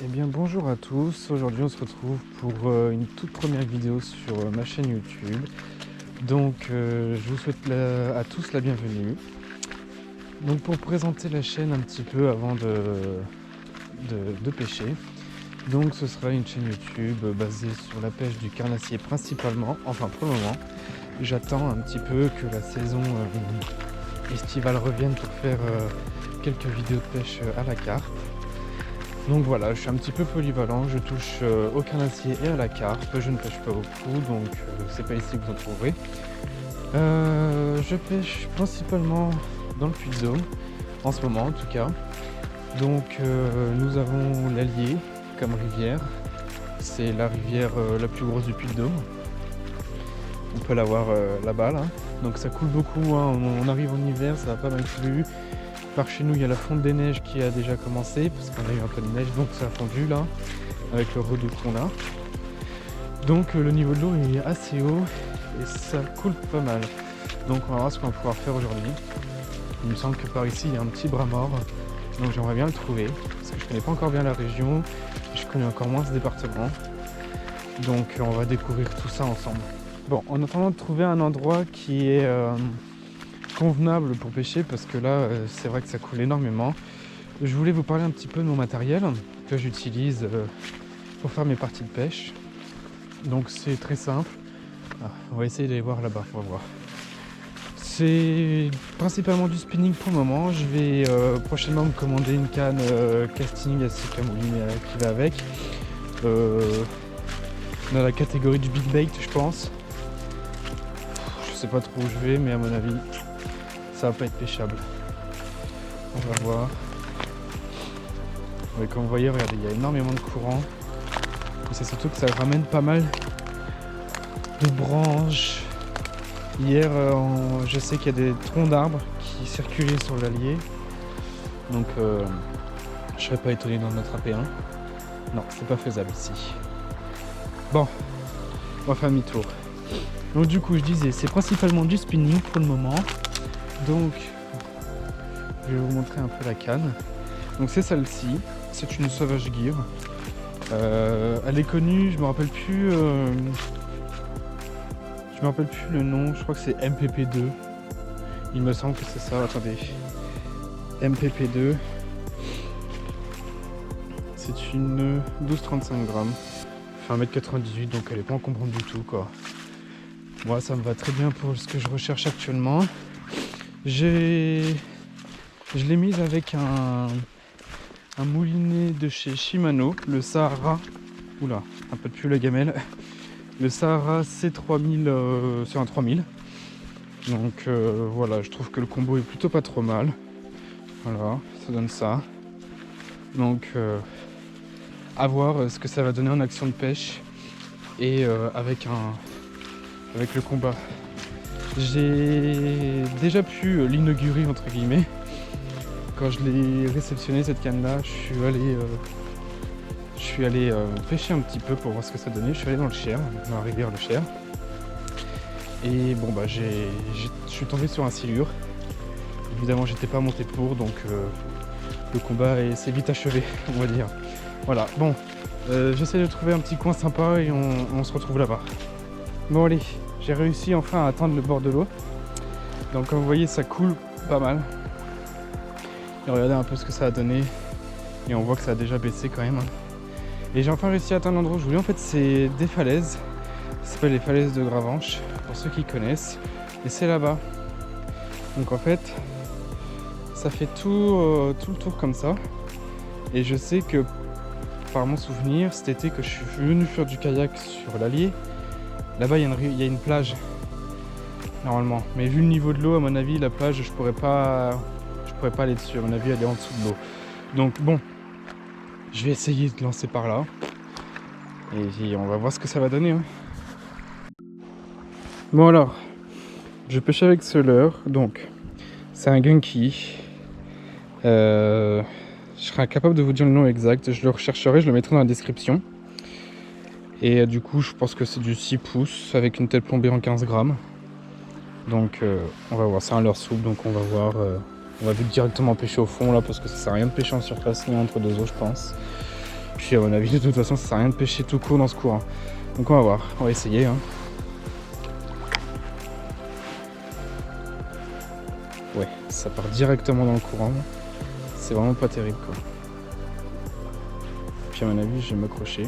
Eh bien bonjour à tous, aujourd'hui on se retrouve pour une toute première vidéo sur ma chaîne YouTube. Donc je vous souhaite à tous la bienvenue. Donc pour présenter la chaîne un petit peu avant de pêcher, donc ce sera une chaîne YouTube basée sur la pêche du carnassier principalement, enfin pour le moment. J'attends un petit peu que la saison estivale revienne pour faire quelques vidéos de pêche à la carte. Donc voilà, je suis un petit peu polyvalent, je touche au carnassier et à la carpe, je ne pêche pas beaucoup, donc c'est pas ici que vous en trouverez. Je pêche principalement dans le Puy-de-Dôme, en ce moment en tout cas. Donc nous avons l'Allier comme rivière, c'est la rivière la plus grosse du Puy-de-Dôme. On peut la voir là-bas, là. Donc ça coule beaucoup, hein. On arrive en hiver, ça va pas mal plu. Par chez nous, il y a la fonte des neiges qui a déjà commencé, parce qu'on a eu un peu de neige, donc ça a fondu là, avec le redoute qu'on a. Donc le niveau de l'eau est assez haut et ça coule pas mal. Donc on va voir ce qu'on va pouvoir faire aujourd'hui. Il me semble que par ici, il y a un petit bras mort, donc j'aimerais bien le trouver, parce que je connais pas encore bien la région, je connais encore moins ce département. Donc on va découvrir tout ça ensemble. Bon, en attendant de trouver un endroit qui est convenable pour pêcher, parce que là c'est vrai que ça coule énormément, je voulais vous parler un petit peu de mon matériel que j'utilise pour faire mes parties de pêche. Donc c'est très simple. On va essayer d'aller voir là-bas, on va voir. C'est principalement du spinning pour le moment. Je vais prochainement me commander une canne casting assez camouline qui va avec, dans la catégorie du big bait, je pense. Je sais pas trop où je vais, mais à mon avis ça va pas être pêchable. On va voir. Ouais, comme vous voyez, regardez, il y a énormément de courant. C'est surtout que ça ramène pas mal de branches. Hier, je sais qu'il y a des troncs d'arbres qui circulaient sur l'Allier. Donc je serais pas étonné d'en attraper un. Non, c'est pas faisable ici. Bon, on va faire demi-tour. Donc du coup, je disais, c'est principalement du spinning pour le moment. Donc, je vais vous montrer un peu la canne. Donc c'est celle-ci, c'est une Sauvage Gear. Elle est connue, je me rappelle plus le nom, je crois que c'est MPP2. Il me semble que c'est ça, attendez. MPP2. C'est une 12,35 grammes. Elle fait 1m98, donc elle est pas encombrante du tout, quoi. Moi, ça me va très bien pour ce que je recherche actuellement. Je l'ai mise avec un moulinet de chez Shimano, le Sahara. Oula, un peu de plus la gamelle. Le Sahara C3000, c'est un 3000. Donc voilà, je trouve que le combo est plutôt pas trop mal. Voilà, ça donne ça. Donc à voir ce que ça va donner en action de pêche et avec le combat. J'ai déjà pu l'inaugurer entre guillemets. Quand je l'ai réceptionné cette canne là, je suis allé pêcher un petit peu pour voir ce que ça donnait. Je suis allé dans le Cher, dans la rivière le Cher. Et bon bah je suis tombé sur un silure. Évidemment j'étais pas monté pour, donc le combat s'est vite achevé, on va dire. Voilà, bon, j'essaie de trouver un petit coin sympa et on se retrouve là-bas. Bon allez, j'ai réussi enfin à atteindre le bord de l'eau. Donc comme vous voyez, ça coule pas mal. Et regardez un peu ce que ça a donné. Et on voit que ça a déjà baissé quand même. Et j'ai enfin réussi à atteindre l'endroit où je voulais. En fait, c'est des falaises. Ça s'appelle les falaises de Gravenche, pour ceux qui connaissent. Et c'est là-bas. Donc en fait, ça fait tout le tour comme ça. Et je sais que, par mon souvenir, cet été que je suis venu faire du kayak sur l'Allier, là-bas il y a une plage, normalement. Mais vu le niveau de l'eau, à mon avis, la plage, je pourrais pas aller dessus. À mon avis, elle est en dessous de l'eau. Donc bon, je vais essayer de lancer par là. Et on va voir ce que ça va donner. Hein. Bon alors, je pêche avec ce leurre. Donc, c'est un gunky. Je serai incapable de vous dire le nom exact. Je le rechercherai, je le mettrai dans la description. Et du coup, je pense que c'est du 6 pouces avec une telle plombée en 15 grammes. Donc, on va voir. C'est un leurre souple, donc on va voir. On va directement pêcher au fond là, parce que ça sert à rien de pêcher en surface ni entre deux eaux, je pense. Puis à mon avis, de toute façon, ça sert à rien de pêcher tout court dans ce courant. Donc on va voir, on va essayer. Hein. Ouais, ça part directement dans le courant. C'est vraiment pas terrible quoi. Puis à mon avis, je vais m'accrocher.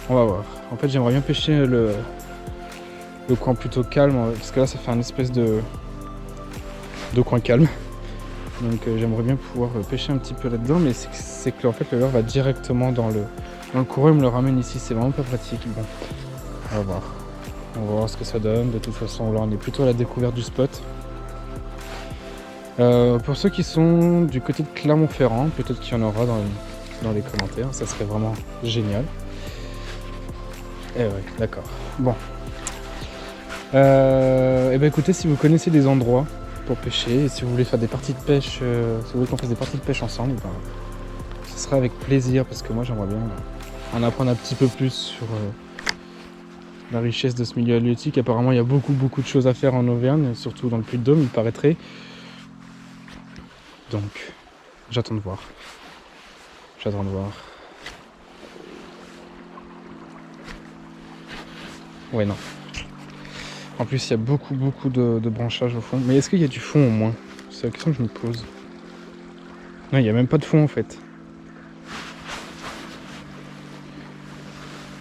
On va voir. En fait, j'aimerais bien pêcher le coin plutôt calme, parce que là, ça fait un espèce de coin calme. Donc j'aimerais bien pouvoir pêcher un petit peu là-dedans, mais c'est que en fait, le leurre va directement dans le courant et me le ramène ici. C'est vraiment pas pratique. Bon, on va voir. On va voir ce que ça donne. De toute façon, là, on est plutôt à la découverte du spot. Pour ceux qui sont du côté de Clermont-Ferrand, peut-être qu'il y en aura dans les commentaires, ça serait vraiment génial. Eh ouais, d'accord. Bon. Et ben écoutez, si vous connaissez des endroits pour pêcher, et si vous voulez faire des parties de pêche, si vous voulez qu'on fasse des parties de pêche ensemble, ben, ce sera avec plaisir, parce que moi j'aimerais bien en apprendre un petit peu plus sur la richesse de ce milieu halieutique. Apparemment il y a beaucoup de choses à faire en Auvergne, surtout dans le Puy-de-Dôme, il paraîtrait. Donc, j'attends de voir. J'attends de voir. Ouais, non. En plus, il y a beaucoup de branchages au fond. Mais est-ce qu'il y a du fond au moins? C'est la question que je me pose. Non, il n'y a même pas de fond en fait.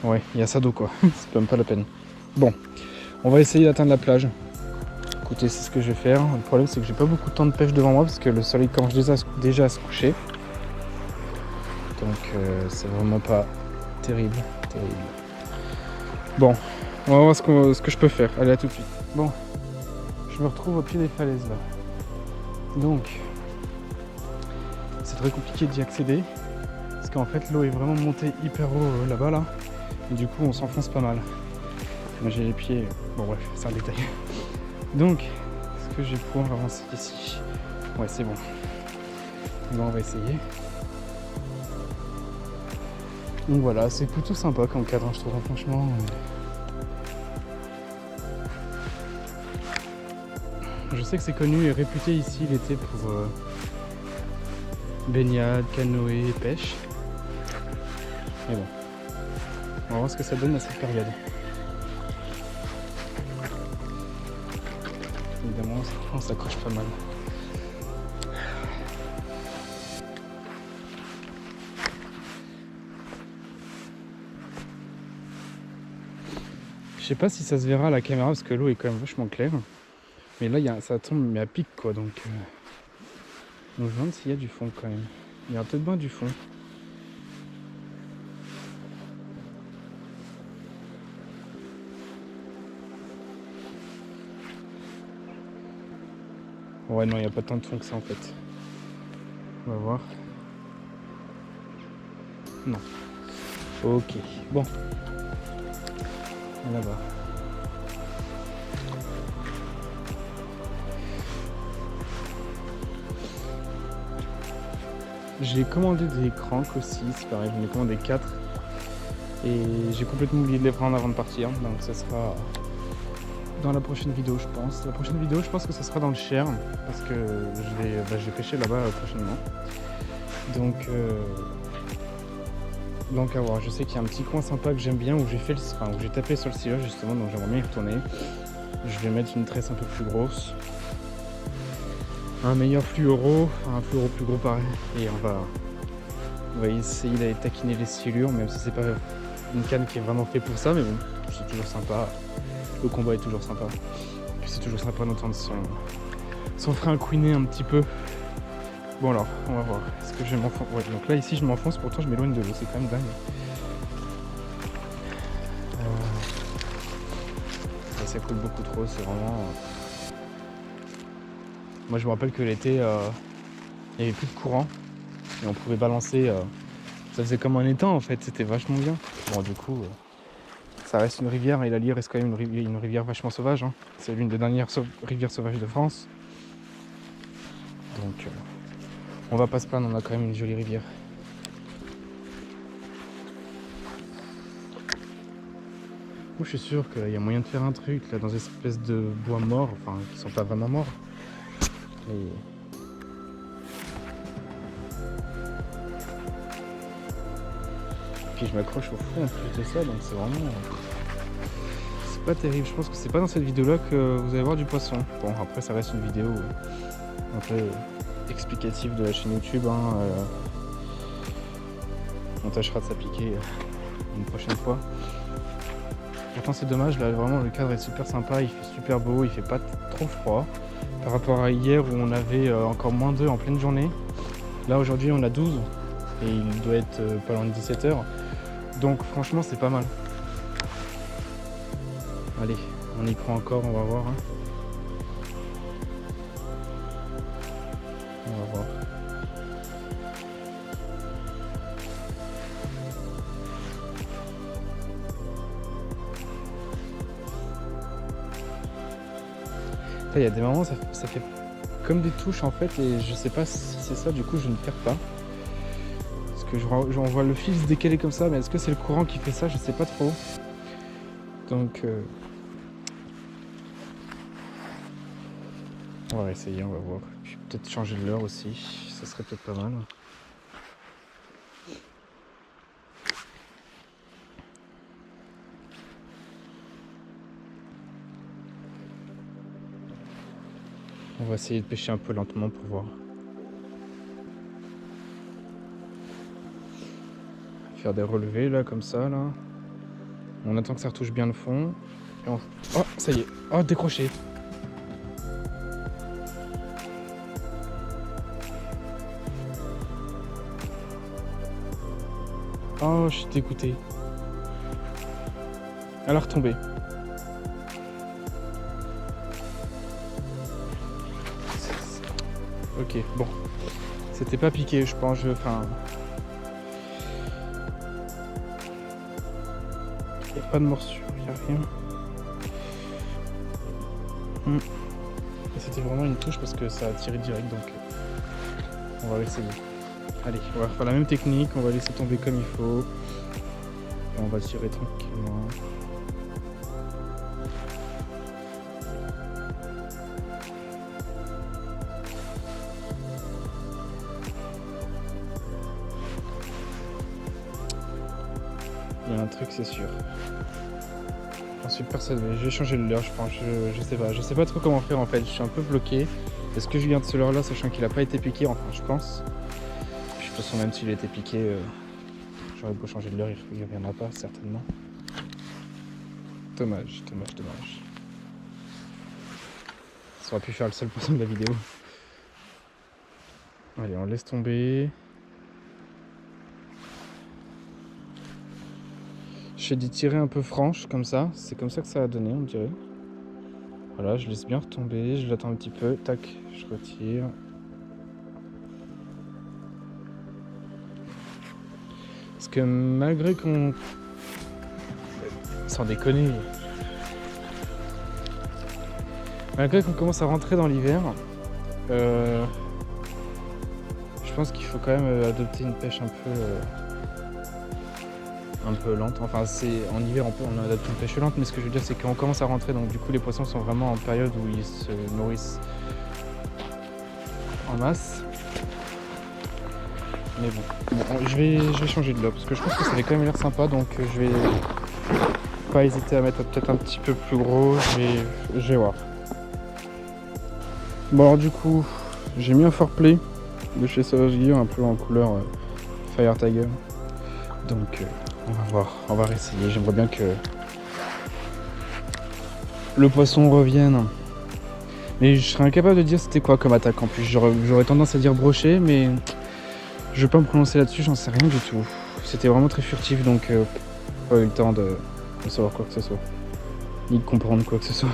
Ouais, il y a ça d'eau quoi. C'est même pas la peine. Bon, on va essayer d'atteindre la plage. Écoutez, c'est ce que je vais faire. Le problème, c'est que j'ai pas beaucoup de temps de pêche devant moi parce que le soleil commence déjà à se coucher. Donc, c'est vraiment pas terrible. Bon, on va voir ce que je peux faire. Allez, à tout de suite. Bon, je me retrouve au pied des falaises là. Donc, c'est très compliqué d'y accéder parce qu'en fait, l'eau est vraiment montée hyper haut là-bas là. Et du coup, on s'enfonce pas mal. Moi, j'ai les pieds. Bon, bref, c'est un détail. Donc, est-ce que je vais pouvoir avancer ici? Ouais, c'est bon. Bon, on va essayer. Donc voilà, c'est plutôt sympa comme cadre, je trouve, franchement. Je sais que c'est connu et réputé ici l'été pour baignade, canoë, pêche. Mais bon, on va voir ce que ça donne à cette période. Évidemment, on s'accroche pas mal. Je sais pas si ça se verra à la caméra parce que l'eau est quand même vachement claire. Mais là, ça tombe mais à pic quoi. Donc je me demande s'il y a du fond quand même. Il y a peut-être bien du fond. Ouais, non, il n'y a pas tant de fond que ça en fait. On va voir. Non. Ok. Bon. Là-bas. J'ai commandé des cranks aussi, c'est pareil, j'en ai commandé 4. Et j'ai complètement oublié de les prendre avant de partir, donc ça sera dans la prochaine vidéo je pense. La prochaine vidéo je pense que ça sera dans le Cher, parce que je vais pêcher là-bas prochainement. Donc à voir, je sais qu'il y a un petit coin sympa que j'aime bien où j'ai tapé sur le silage justement, donc j'aimerais bien y retourner. Je vais mettre une tresse un peu plus grosse. Un meilleur fluoro, un fluoro plus gros pareil. Et on va essayer d'aller taquiner les silures, même si c'est pas une canne qui est vraiment fait pour ça, mais bon, c'est toujours sympa. Le combat est toujours sympa. Et puis c'est toujours sympa d'entendre son frein couiner un petit peu. Bon alors, on va voir. Est-ce que je vais m'enfoncer? Ouais, donc là ici je m'enfonce, pourtant je m'éloigne de l'eau, c'est quand même dingue. Ça coule beaucoup trop, c'est vraiment... Moi je me rappelle que l'été, il n'y avait plus de courant. Et on pouvait balancer, ça faisait comme un étang en fait, c'était vachement bien. Bon du coup, ça reste une rivière et la Lyre reste quand même une rivière vachement sauvage. Hein. C'est l'une des dernières rivières sauvages de France. Donc on va pas se plaindre, on a quand même une jolie rivière. Moi je suis sûr qu'il y a moyen de faire un truc là dans une espèce de bois mort, enfin qui sont pas vraiment morts. Et... puis je m'accroche au fond en plus de ça, donc c'est vraiment... c'est pas terrible. Je pense que c'est pas dans cette vidéo-là que vous allez voir du poisson. Bon, après ça reste une vidéo un peu explicative de la chaîne YouTube. On tâchera de s'appliquer une prochaine fois. Pourtant c'est dommage, là vraiment le cadre est super sympa, il fait super beau, il fait pas trop froid. Par rapport à hier où on avait encore moins 2 en pleine journée. Là aujourd'hui on a 12 et il doit être pas loin de 17h. Donc franchement c'est pas mal. Allez, on y croit encore, on va voir. On va voir. Il y a des moments ça fait comme des touches en fait et je sais pas si c'est ça, du coup je ne perds pas. Parce que j'en vois le fil se décaler comme ça, mais est-ce que c'est le courant qui fait ça? Je sais pas trop. Donc on va essayer, on va voir. Puis peut-être changer de l'heure aussi, ça serait peut-être pas mal. On va essayer de pêcher un peu lentement pour voir. Faire des relevés là, comme ça là. On attend que ça retouche bien le fond. Et on... Oh, ça y est. Oh, décroché. Oh, je suis dégoûté. Elle a retombé. Ok, bon. C'était pas piqué, je pense. Enfin... il n'y a pas de morsure, il n'y a rien. Et c'était vraiment une touche parce que ça a tiré direct, donc on va essayer. Allez, on va faire la même technique, on va laisser tomber comme il faut. Et on va tirer tranquillement. Il y a un truc, c'est sûr. J'en suis persuadé. Je vais changer le leurre, je pense. Je sais pas trop comment faire en fait. Je suis un peu bloqué. Est-ce que je garde ce leurre là, sachant qu'il n'a pas été piqué? Enfin, je pense. Puis, de toute façon, même s'il a été piqué, j'aurais beau changer de leurre, il ne reviendra pas certainement. Dommage. Ça aurait pu faire le seul poisson de la vidéo. Allez, on laisse tomber. J'ai dit tirer un peu franche comme ça, c'est comme ça que ça a donné, on dirait. Voilà, je laisse bien retomber, je l'attends un petit peu, tac, je retire. Parce que malgré qu'on... sans déconner... malgré qu'on commence à rentrer dans l'hiver, je pense qu'il faut quand même adopter une pêche un peu lente. Enfin, c'est en hiver on adapte une pêche lente, mais ce que je veux dire c'est qu'on commence à rentrer, donc du coup les poissons sont vraiment en période où ils se nourrissent en masse. Mais bon, je vais changer de leurre parce que je pense que ça avait quand même l'air sympa, donc je vais pas hésiter à mettre peut-être un petit peu plus gros. Je vais voir. Bon alors du coup j'ai mis un Foreplay de chez Savage Gear, un peu en couleur Fire Tiger. Donc on va voir, on va réessayer. J'aimerais bien que le poisson revienne. Mais je serais incapable de dire c'était quoi comme attaque en plus. J'aurais tendance à dire brochet, mais je vais pas me prononcer là-dessus, j'en sais rien du tout. C'était vraiment très furtif, donc pas eu le temps de savoir quoi que ce soit. Ni de comprendre quoi que ce soit.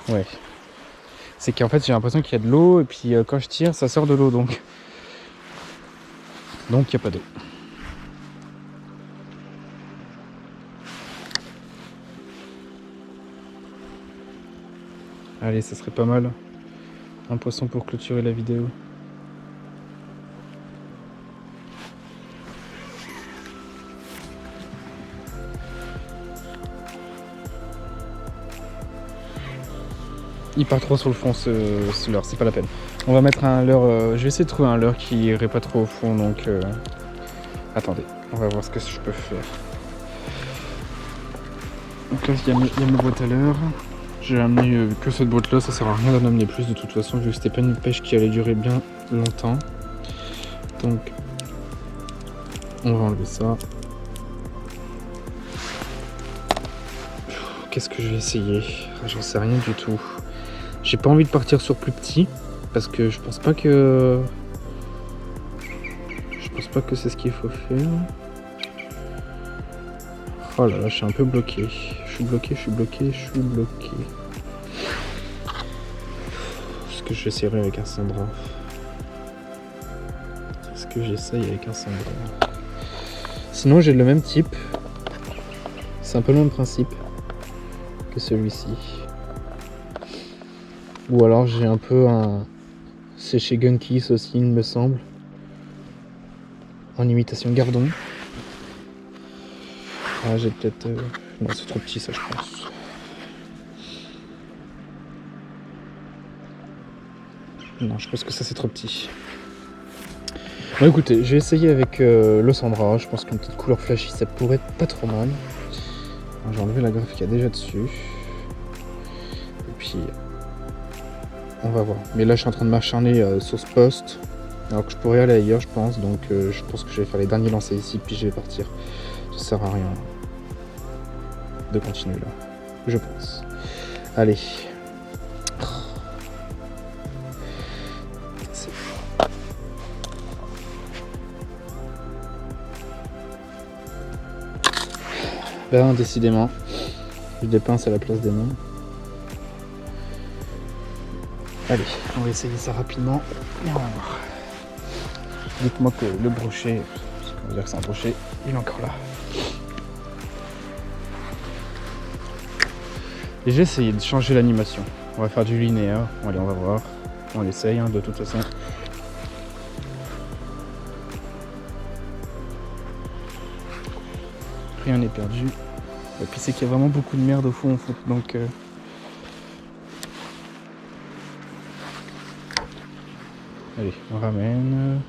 Ouais. C'est qu'en fait j'ai l'impression qu'il y a de l'eau et puis quand je tire ça sort de l'eau donc il n'y a pas d'eau. Allez, ça serait pas mal. Un poisson pour clôturer la vidéo. il part trop sur le fond ce leurre, c'est pas la peine. On va mettre un leurre, je vais essayer de trouver un leurre qui irait pas trop au fond, donc attendez, on va voir ce que je peux faire. Donc là il y a ma boîte à leurre. J'ai amené que cette boîte là, ça sert à rien d'en amener plus de toute façon vu que c'était pas une pêche qui allait durer bien longtemps. Donc on va enlever ça. Qu'est-ce que je vais essayer? J'en sais rien du tout. J'ai pas envie de partir sur plus petit parce que je pense pas que c'est ce qu'il faut faire. Oh là là, je suis un peu bloqué. Je suis bloqué. Est-ce que j'essaierai avec un Sandra? Est-ce que j'essaye avec un Sandra? Sinon j'ai le même type. C'est un peu le même principe que celui-ci. Ou alors j'ai un peu un... C'est chez Gunkies aussi il me semble. En imitation Gardon. Ah j'ai peut-être... Non c'est trop petit ça je pense. Non je pense que ça c'est trop petit. Bon écoutez, j'ai essayé avec le Sandra. Je pense qu'une petite couleur flashy ça pourrait être pas trop mal. J'ai enlevé la greffe qu'il y a déjà dessus. Et puis on va voir. Mais là je suis en train de m'acharner sur ce poste. Alors que je pourrais aller ailleurs je pense. Donc je pense que je vais faire les derniers lancers ici. Puis je vais partir. Ça sert à rien de continuer là. Je pense. Allez. Ben décidément. J'ai des pinces à la place des mains. Allez, on va essayer ça rapidement. Et on va voir. Dites-moi que le brochet, parce qu'on va dire que c'est un brochet, il est encore là. Et j'ai essayé de changer l'animation. On va faire du linéaire. Allez, on va voir. On l'essaye de toute façon. Rien n'est perdu. Et puis c'est qu'il y a vraiment beaucoup de merde au fond en fait. Donc allez, on ramène.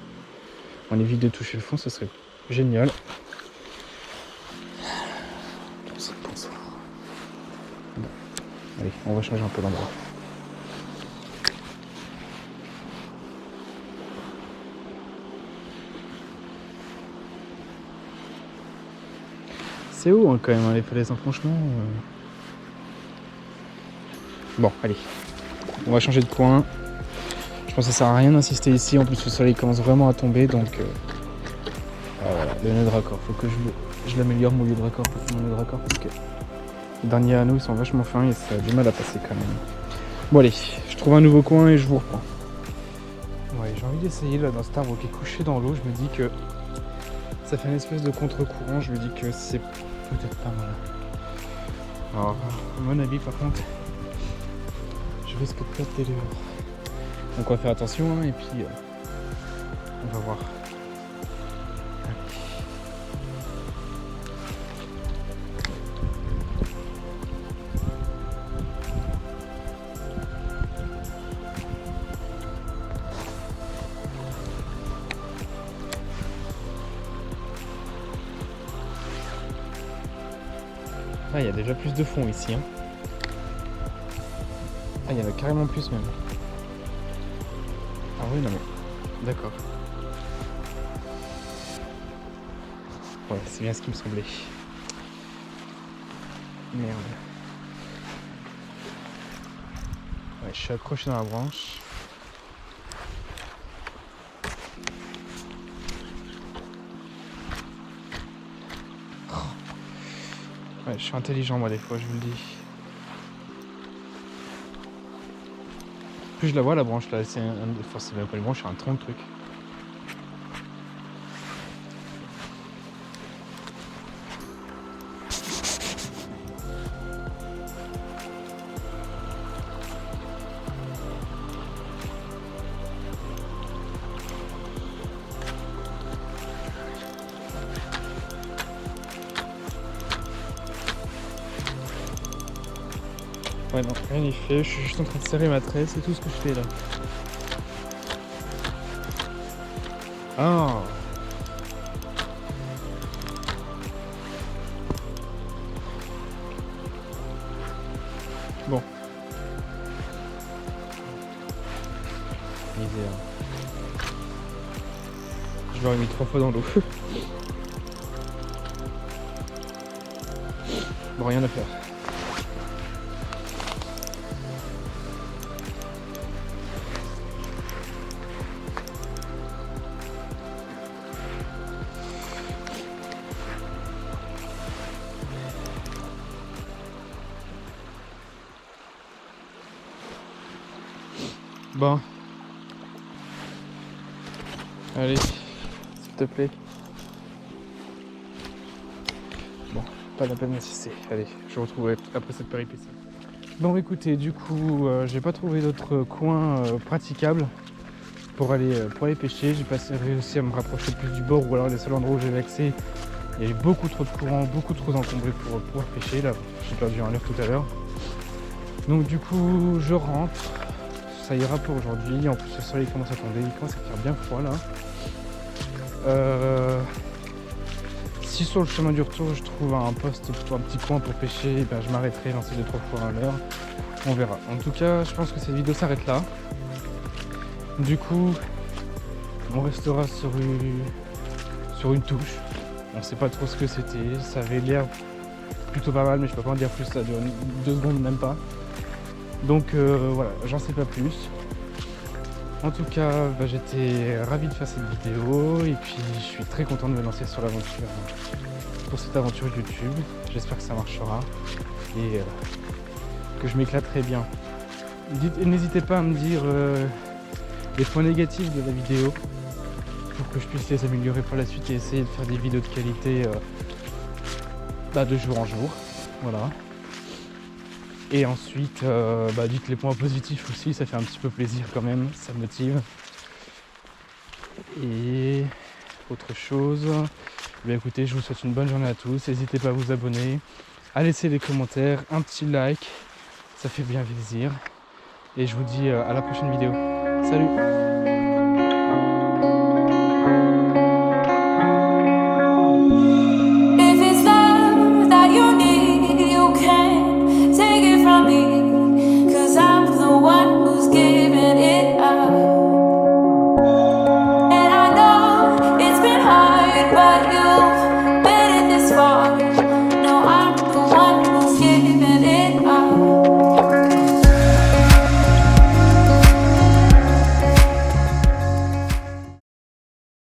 On évite de toucher le fond, ce serait génial. Bonsoir. Bon. Allez, on va changer un peu l'endroit. C'est haut hein, quand même, hein, les falaises, hein, franchement. Bon, allez. On va changer de coin. Je pense que ça sert à rien d'insister ici. En plus, le soleil commence vraiment à tomber. Donc, voilà, le nœud de raccord. Faut que je l'améliore mon lieu de raccord. Parce que les derniers anneaux ils sont vachement fins et ça a du mal à passer quand même. Bon, allez. Je trouve un nouveau coin et je vous reprends. Ouais, j'ai envie d'essayer là dans cet arbre qui est couché dans l'eau. Je me dis que ça fait une espèce de contre-courant. Je me dis que c'est peut-être pas mal. Alors, à mon avis, par contre, je risque de perdre des leurres. Donc on va faire attention hein, et puis on va voir. Ah, il y a déjà plus de fond ici. Hein. Ah, il y en a carrément plus même. Ah oui, non mais... D'accord. Ouais, c'est bien ce qui me semblait. Merde. Ouais, je suis accroché dans la branche. Ouais, je suis intelligent moi des fois, je vous le dis. Plus je la vois la branche là, c'est même pas une branche, c'est un tronc de truc. Ouais non, rien n'y fait, je suis juste en train de serrer ma tresse, c'est tout ce que je fais là. Ah. Bon. Misère. Je l'aurais mis 3 fois dans l'eau. Bon, rien à faire. Bon. Allez, s'il te plaît. Bon, pas la peine d'insister. Allez, je vous retrouve après cette péripétie. Bon écoutez, du coup, j'ai pas trouvé d'autres coins praticables pour aller pêcher. J'ai pas réussi à me rapprocher plus du bord, ou alors les seuls endroits où j'avais accès, il y avait beaucoup trop de courant, beaucoup trop encombré pour pouvoir pêcher. Là, j'ai perdu un leurre tout à l'heure. Donc du coup, je rentre. Ça ira pour aujourd'hui. En plus, le soleil commence à tomber. Il commence à faire bien froid là. Si sur le chemin du retour, je trouve un poste, un petit coin pour pêcher, ben, je m'arrêterai, lancer 2-3 fois à l'heure. On verra. En tout cas, je pense que cette vidéo s'arrête là. Du coup, on restera sur une touche. On sait pas trop ce que c'était. Ça avait l'air plutôt pas mal, mais je peux pas en dire plus. Ça dure 2 secondes, même pas. Donc voilà, j'en sais pas plus. En tout cas, bah, j'étais ravi de faire cette vidéo et puis je suis très content de me lancer sur l'aventure, pour cette aventure YouTube. J'espère que ça marchera et que je m'éclaterai bien. N'hésitez pas à me dire les points négatifs de la vidéo pour que je puisse les améliorer par la suite et essayer de faire des vidéos de qualité de jour en jour. Voilà. Et ensuite, dites les points positifs aussi, ça fait un petit peu plaisir quand même, ça me motive. Et autre chose, écoutez, je vous souhaite une bonne journée à tous. N'hésitez pas à vous abonner, à laisser des commentaires, un petit like, ça fait bien plaisir. Et je vous dis à la prochaine vidéo. Salut!